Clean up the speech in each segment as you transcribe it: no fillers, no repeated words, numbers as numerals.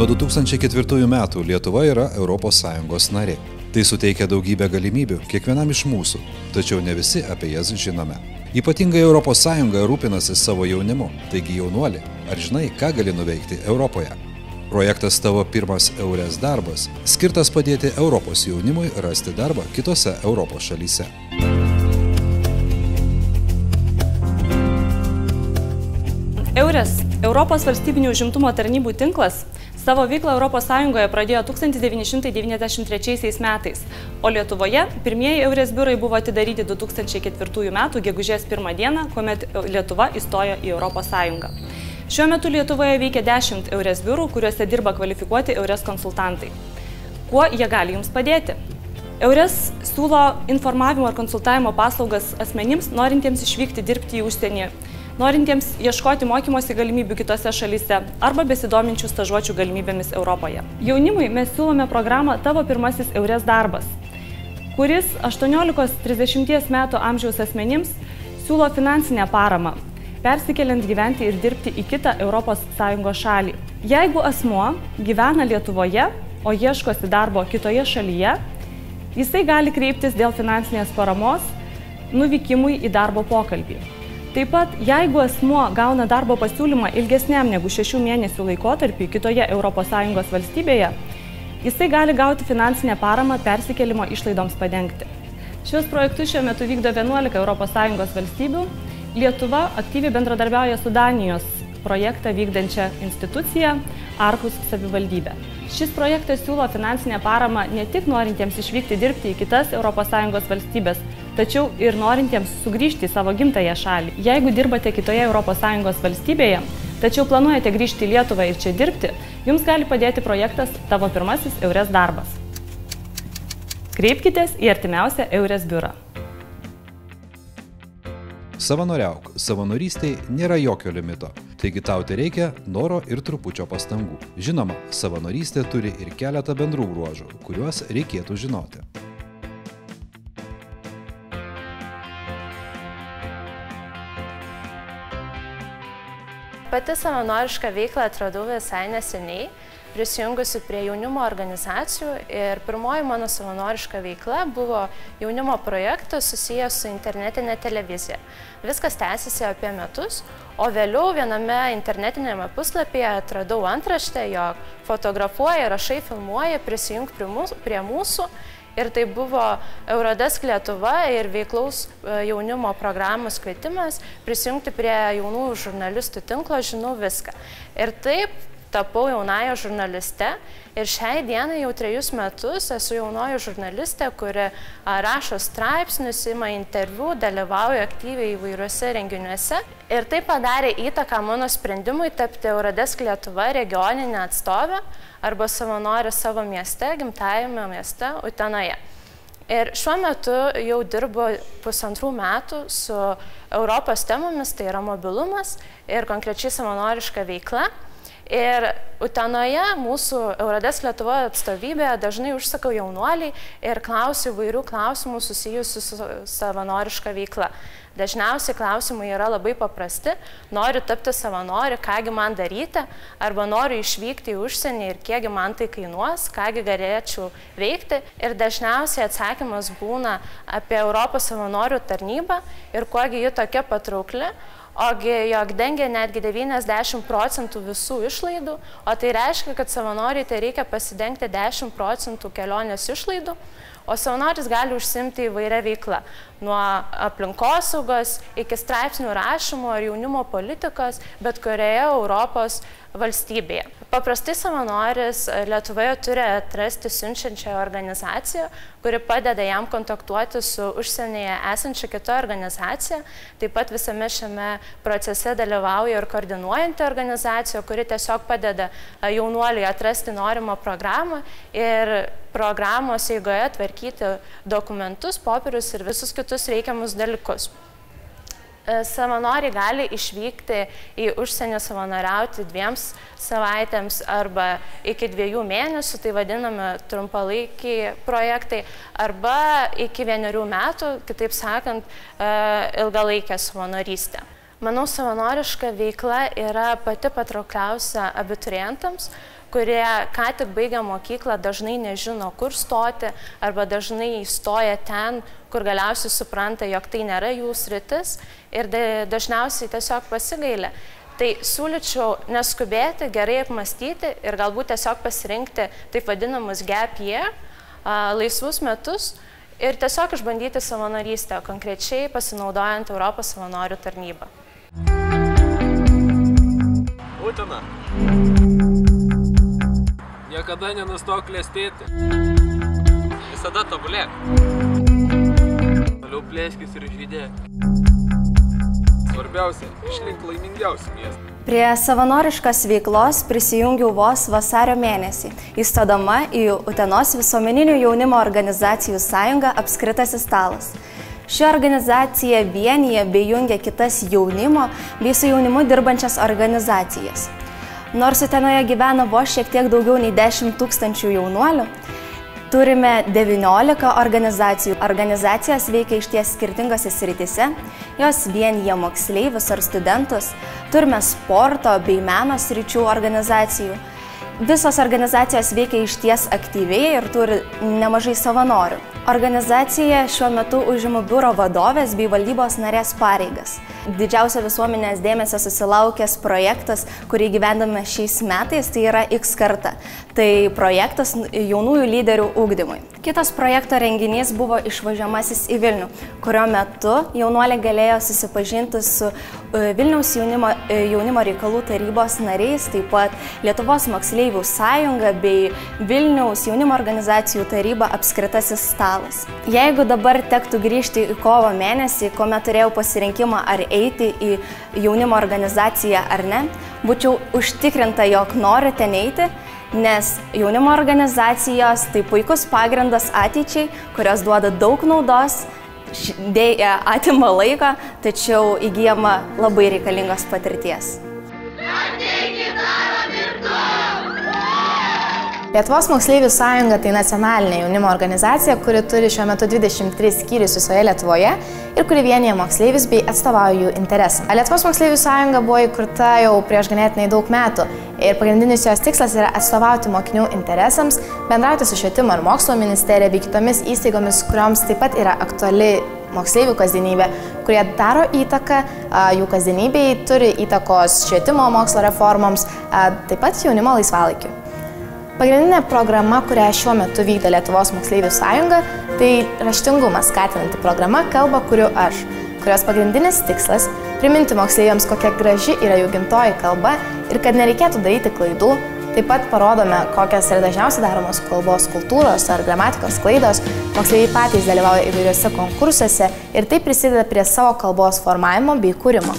Nuo 2004 metų Lietuva yra ES narė. Tai suteikia daugybę galimybių kiekvienam iš mūsų, tačiau ne visi apie jas žinome. Ypatingai ES rūpinasi savo jaunimu, taigi jaunuoli, ar žinai, ką gali nuveikti Europoje? Projektas Tavo pirmas EURES darbas skirtas padėti Europos jaunimui rasti darbą kitose Europos šalyse. EURES, Europos valstybinių užimtumo tarnybų tinklas, savo veiklą ES pradėjo 1993 metais, o Lietuvoje pirmieji EURES biurai buvo atidaryti 2004 metų gegužės 1 dieną, kuomet Lietuva įstojo į ES. Šiuo metu Lietuvoje veikia 10 EURES biurų, kuriuose dirba kvalifikuoti EURES konsultantai. Kuo jie gali jums padėti? EURES siūlo informavimo ir konsultavimo paslaugas asmenims, norintiems išvykti dirbti į užsienį, norintiems ieškoti mokymosi galimybių kitose šalyse arba besidominčių stažuočių galimybėmis Europoje. Jaunimui mes siūlome programą Tavo pirmasis EURES darbas, kuris 18–30 metų amžiaus asmenims siūlo finansinę paramą, persikeliant gyventi ir dirbti į kitą ES šalį. Jeigu asmuo gyvena Lietuvoje, o ieškosi darbo kitoje šalyje, jisai gali kreiptis dėl finansinės paramos nuvykimui į darbo pokalbį. Taip pat, jeigu asmuo gauna darbo pasiūlymą ilgesniam negu 6 mėnesių laikotarpį kitoje ES valstybėje, jisai gali gauti finansinę paramą persikėlimo išlaidoms padengti. Šios projektus šiuo metu vykdo 11 ES valstybių. Lietuva aktyviai bendradarbiauja su Danijos projektą vykdančią instituciją Aarhus savivaldybę. Šis projektas siūlo finansinę paramą ne tik norintiems išvykti dirbti į kitas ES valstybės, tačiau ir norintiems sugrįžti į savo gimtąją šalį. Jeigu dirbate kitoje ES valstybėje, tačiau planuojate grįžti į Lietuvą ir čia dirbti, jums gali padėti projektas Tavo pirmasis EURES darbas. Kreipkitės į artimiausią EURES biurą. Savanoriauk, savanorystėj nėra jokio limito, taigi tau tai reikia noro ir trupučio pastangų. Žinoma, savanorystė turi ir keletą bendrų bruožų, kuriuos reikėtų žinoti. Pati savanorišką veiklą atradau visai neseniai, prisijungusi prie jaunimo organizacijų, ir pirmoji mano savanoriška veikla buvo jaunimo projektas susijęs su internetinė televizija. Viskas tęsiasi apie metus, o vėliau viename internetinėme puslapyje atradau antraštę, jog fotografuoja, rašai, filmuoja, prisijunk prie mūsų. Ir tai buvo Eurodesk Lietuva ir veiklaus jaunimo programos kvietimas prisijungti prie jaunų žurnalistų tinklo Žinau viską. Ir taip tapau jaunąja žurnaliste ir šiai dienai jau 3 metus esu jaunoji žurnalistė, kuri rašo straipsnius, ima interviu, dalyvauja aktyviai įvairiuose renginiuose. Ir tai padarė įtaką mano sprendimui tapti Eurodesk Lietuva regioninę atstovę arba savanorė savo mieste, gimtajame mieste Utenoje. Ir šiuo metu jau dirbu 1,5 metų su Europos temomis, tai yra mobilumas ir konkrečiai savanoriška veikla. Ir Utenoje mūsų Eurodesk Lietuva atstovybėje dažnai užsakau jaunuoliai ir klausiu įvairių klausimų susijusių su savanoriška veikla. Dažniausiai klausimai yra labai paprasti: noriu tapti savanoriu, kągi man daryti, arba noriu išvykti į užsienį ir kiekgi man tai kainuos, kągi galėčiau veikti. Ir dažniausiai atsakymas būna apie Europos savanorių tarnybą ir kuogi ji tokia patraukli, ogi jog dengia netgi 90% visų išlaidų, o tai reiškia, kad savanoriai tai reikia pasidengti 10% kelionės išlaidų, o savanoris gali užsiimti įvairią veiklą, nuo aplinkosaugos iki straipsnių rašymo ar jaunimo politikos, bet kurioje Europos valstybėje. Paprastai savanoris Lietuvoje turi atrasti siunčiančią organizaciją, kuri padeda jam kontaktuoti su užsienyje esančia kita organizacija. Taip pat visame šiame procese dalyvauja ir koordinuojanti organizacija, kuri tiesiog padeda jaunuoliui atrasti norimą programą ir programos eigoje tvarkyti dokumentus, popierius ir visus kitus reikiamus dalykus. Savanoriai gali išvykti į užsienį savanoriauti 2 savaitėms arba iki 2 mėnesių, tai vadinami trumpalaikiai projektai, arba iki 1 metų, kitaip sakant, ilgalaikė savanorystė. Manau, savanoriška veikla yra pati patraukliausia abiturientams, kurie ką tik baigia mokyklą, dažnai nežino, kur stoti, arba dažnai įstoja ten, kur galiausiai supranta, jog tai nėra jų sritis ir dažniausiai tiesiog pasigailė. Tai siūlyčiau neskubėti, gerai apmąstyti ir galbūt tiesiog pasirinkti taip vadinamus gap year, laisvus metus ir tiesiog išbandyti savanorystę, konkrečiai pasinaudojant Europos savanorių tarnybą. Būtina. Niekada nenustok klestėti. Visada tobulėk. Toliau plėskis ir žydėk. Svarbiausia, išlink laimingiausių miestų. Prie savanoriškos veiklos prisijungiau vos vasario mėnesį, įstodama į Utenos visuomeninių jaunimo organizacijų sąjungą Apskritasis stalas. Ši organizacija vienija bei jungia kitas jaunimo bei su jaunimu dirbančias organizacijas. Nors Utenoje gyvena vos šiek tiek daugiau nei 10 000 jaunuolių, turime 19 organizacijų. Organizacijos veikia išties skirtingose srityse, jos vienija moksleivius ar studentus, turime sporto bei meno sričių organizacijų. Visos organizacijos veikia išties aktyviai ir turi nemažai savanorių. Organizacija šiuo metu užima biuro vadovės bei valdybos narės pareigas. Didžiausia visuomenės dėmesio susilaukęs projektas, kurį gyvendame šiais metais, tai yra X karta. Tai projektas jaunųjų lyderių ugdymui. Kitas projekto renginys buvo išvažiuojamasis į Vilnių, kurio metu jaunuoliai galėjo susipažinti su Vilniaus jaunimo reikalų tarybos nariais, taip pat Lietuvos moksleivių sąjunga bei Vilniaus jaunimo organizacijų taryba Apskritasis stalas. Jeigu dabar tektų grįžti į kovo mėnesį, kuomet turėjau pasirinkimą ar eiti į jaunimo organizaciją ar ne, būčiau užtikrinta, jog noriu ten eiti, nes jaunimo organizacijos tai puikus pagrindas ateičiai, kurios duoda daug naudos, atima laiko, tačiau įgyjama labai reikalingos patirties. Lietuvos moksleivių sąjunga tai nacionalinė jaunimo organizacija, kuri turi šiuo metu 23 skyrius visoje Lietuvoje ir kuri vienija moksleivius bei atstovauja jų interesams. Lietuvos moksleivių sąjunga buvo įkurta jau prieš ganėtinai daug metų ir pagrindinis jos tikslas yra atstovauti mokinių interesams, bendrauti su švietimo ir mokslo ministerija bei kitomis įstaigomis, kurioms taip pat yra aktuali moksleivių kasdienybė, kurie daro įtaką jų kasdienybei, turi įtakos švietimo mokslo reformoms, taip pat jaunimo laisvalaikiu. Pagrindinė programa, kurią šiuo metu vykdo Lietuvos moksleivių sąjunga, tai raštingumą skatinanti programa Kalbą kuriu aš, kurios pagrindinis tikslas – priminti moksleiviams, kokia graži yra jų gimtoji kalba ir kad nereikėtų daryti klaidų. Taip pat parodome, kokios yra dažniausiai daromos kalbos kultūros ar gramatikos klaidos. Moksleiviai patys dalyvauja įvairiuose konkursuose ir tai prisideda prie savo kalbos formavimo bei kūrimo.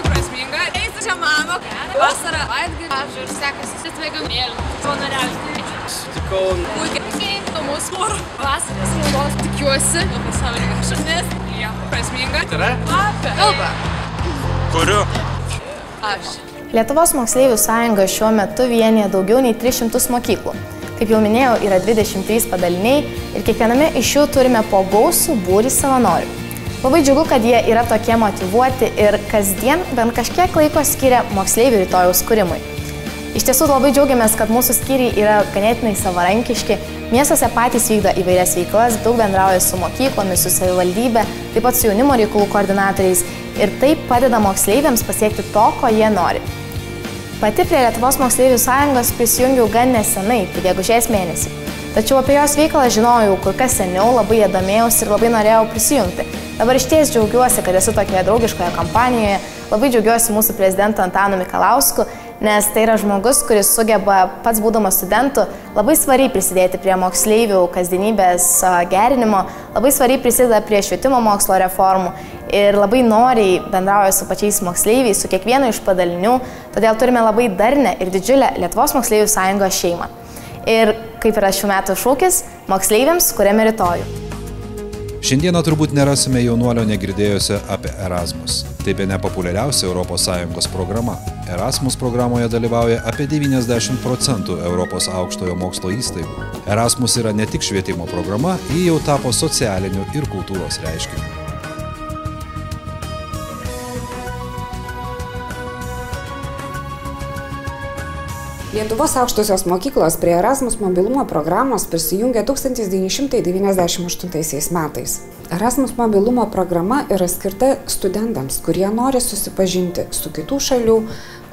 Prasminga, eisi čia mano, vasarą atgirį, aš ir sekasi sitvegamėlį, savanoriauti. Sutikau. Puikiai, įdomus mūrų. Vasaras naudos, tikiuosi, pasaulyje šaknis, lieka prasminga. Tai yra? Kalba. Kuriu. Aš. Lietuvos moksleivių sąjunga šiuo metu vienija daugiau nei 300 mokyklų. Kaip jau minėjau, yra 23 padaliniai ir kiekviename iš jų turime po gausų būrį savanorių. Labai džiugu, kad jie yra tokie motyvuoti ir kasdien bent kažkiek laiko skiria moksleivių rytojaus kūrimui. Iš tiesų labai džiaugiamės, kad mūsų skyriai yra ganėtinai savarankiški, miestuose patys vykdo įvairias veiklas, daug bendrauja su mokyklomis, su savivaldybe, taip pat su jaunimo reikalų koordinatoriais ir taip padeda moksleiviams pasiekti to, ko jie nori. Pati prie Lietuvos moksleivių sąjungos prisijungiau gan nesenai, tik gegužės mėnesį. Tačiau apie jos veiklą žinojau kur kas seniau, labai ją domėjausi ir labai norėjau prisijungti. Dabar išties džiaugiuosi, kad esu tokioje draugiškoje kampanijoje, labai džiaugiuosi mūsų prezidentu Antanu Mikalausku, nes tai yra žmogus, kuris sugeba pats būdamas studentu labai svariai prisidėti prie moksleivių kasdienybės gerinimo, labai svariai prisideda prie švietimo mokslo reformų ir labai noriai bendrauja su pačiais moksleiviais, su kiekvienu iš padalinių, todėl turime labai darnią ir didžiulę Lietuvos moksleivių sąjungos šeimą. Ir kaip yra šių metų šūkis, moksleiviams kuriame rytojų. Šiandieną turbūt nerasime jaunuolio negirdėjusio apie Erasmus. Tai bene populiariausia ES programa. Erasmus programoje dalyvauja apie 90% Europos aukštojo mokslo įstaigų. Erasmus yra ne tik švietimo programa, ji jau tapo socialiniu ir kultūros reiškiniu. Lietuvos aukštosios mokyklos prie Erasmus mobilumo programos prisijungė 1998 metais. Erasmus mobilumo programa yra skirta studentams, kurie nori susipažinti su kitų šalių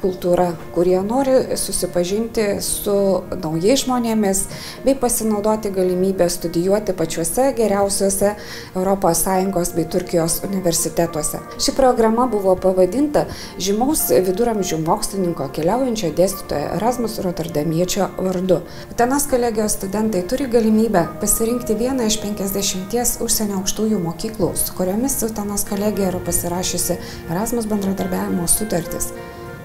kultūra, kurie nori susipažinti su naujais žmonėmis bei pasinaudoti galimybę studijuoti pačiuose geriausiuose ES bei Turkijos universitetuose. Ši programa buvo pavadinta žymaus viduramžių mokslininko keliaujančio dėstytojo Erasmus Rotterdamiečio vardu. Utenos kolegijos studentai turi galimybę pasirinkti vieną iš 50 užsienio aukštųjų mokyklų, su kuriomis Utenos kolegija yra pasirašiusi Erasmus bendradarbiavimo sutartis.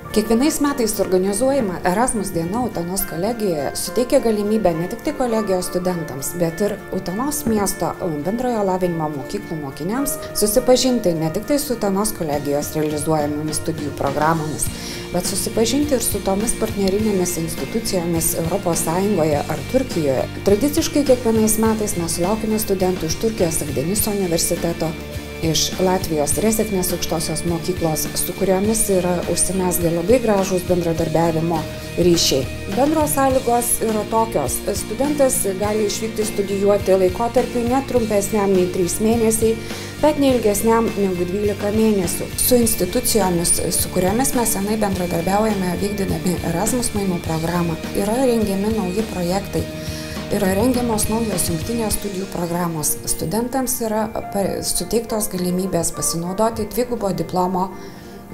Kiekvienais metais organizuojama Erasmus diena Utenos kolegijoje suteikia galimybę ne tik kolegijos studentams, bet ir Utenos miesto bendrojo lavinimo mokyklų mokiniams susipažinti ne tik su Utenos kolegijos realizuojamomis studijų programomis, bet susipažinti ir su tomis partnerinėmis institucijomis ES ar Turkijoje. Tradiciškai kiekvienais metais mes sulaukime studentų iš Turkijos Akdeniso universiteto, iš Latvijos Rezeknės aukštosios mokyklos, su kuriomis yra užsimezgę labai gražūs bendradarbiavimo ryšiai. Bendros sąlygos yra tokios. Studentas gali išvykti studijuoti laikotarpiu netrumpesniam nei 3 mėnesiai, bet neilgesniam negu 12 mėnesių. Su institucijomis, su kuriomis mes senai bendradarbiaujame vykdydami Erasmus mainų programą, yra rengiami nauji projektai. Yra rengiamos naujos jungtinės studijų programos. Studentams yra suteiktos galimybės pasinaudoti dvigubo diplomo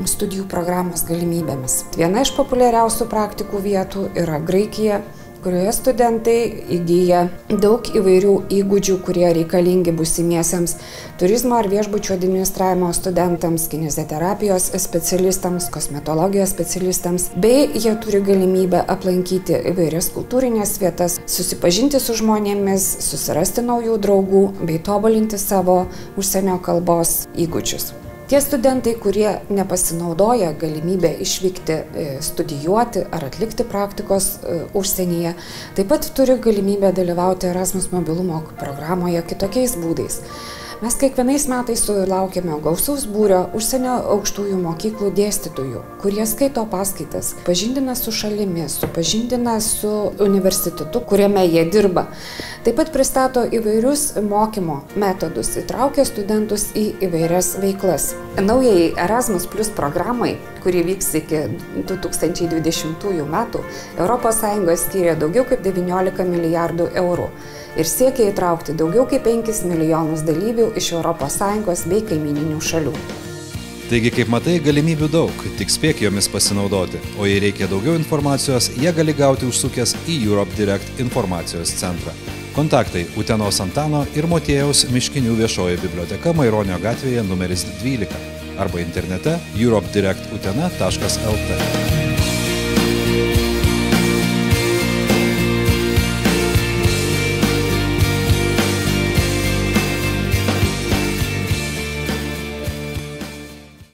studijų programos galimybėmis. Viena iš populiariausių praktikų vietų yra Graikija, kurioje studentai įgyja daug įvairių įgūdžių, kurie reikalingi būsimiesiems turizmo ar viešbučių administravimo studentams, kineziterapijos specialistams, kosmetologijos specialistams, bei jie turi galimybę aplankyti įvairias kultūrinės vietas, susipažinti su žmonėmis, susirasti naujų draugų bei tobulinti savo užsienio kalbos įgūdžius. Tie studentai, kurie nepasinaudoja galimybę išvykti studijuoti ar atlikti praktikos užsienyje, taip pat turi galimybę dalyvauti Erasmus mobilumo programoje kitokiais būdais. Mes kiekvienais metais sulaukiame gausaus būrio užsienio aukštųjų mokyklų dėstytojų, kurie skaito paskaitas, pažindina su šalimi, supažindina su universitetu, kuriame jie dirba. Taip pat pristato įvairius mokymo metodus, įtraukia studentus į įvairias veiklas. Naujai Erasmus Plus programai, kuri vyks iki 2020 metų, ES skyrė daugiau kaip 19 milijardų eurų ir siekia įtraukti daugiau kaip 5 milijonus dalyvių iš ES bei kaimininių šalių. Taigi, kaip matai, galimybių daug, tik spėk jomis pasinaudoti, o jei reikia daugiau informacijos, jie gali gauti užsukęs į Europe Direct informacijos centrą. Kontaktai Utenos Antano ir Motiejaus Miškinių viešoji biblioteka Maironio gatvėje numeris 12 arba internete europedirectutena.lt.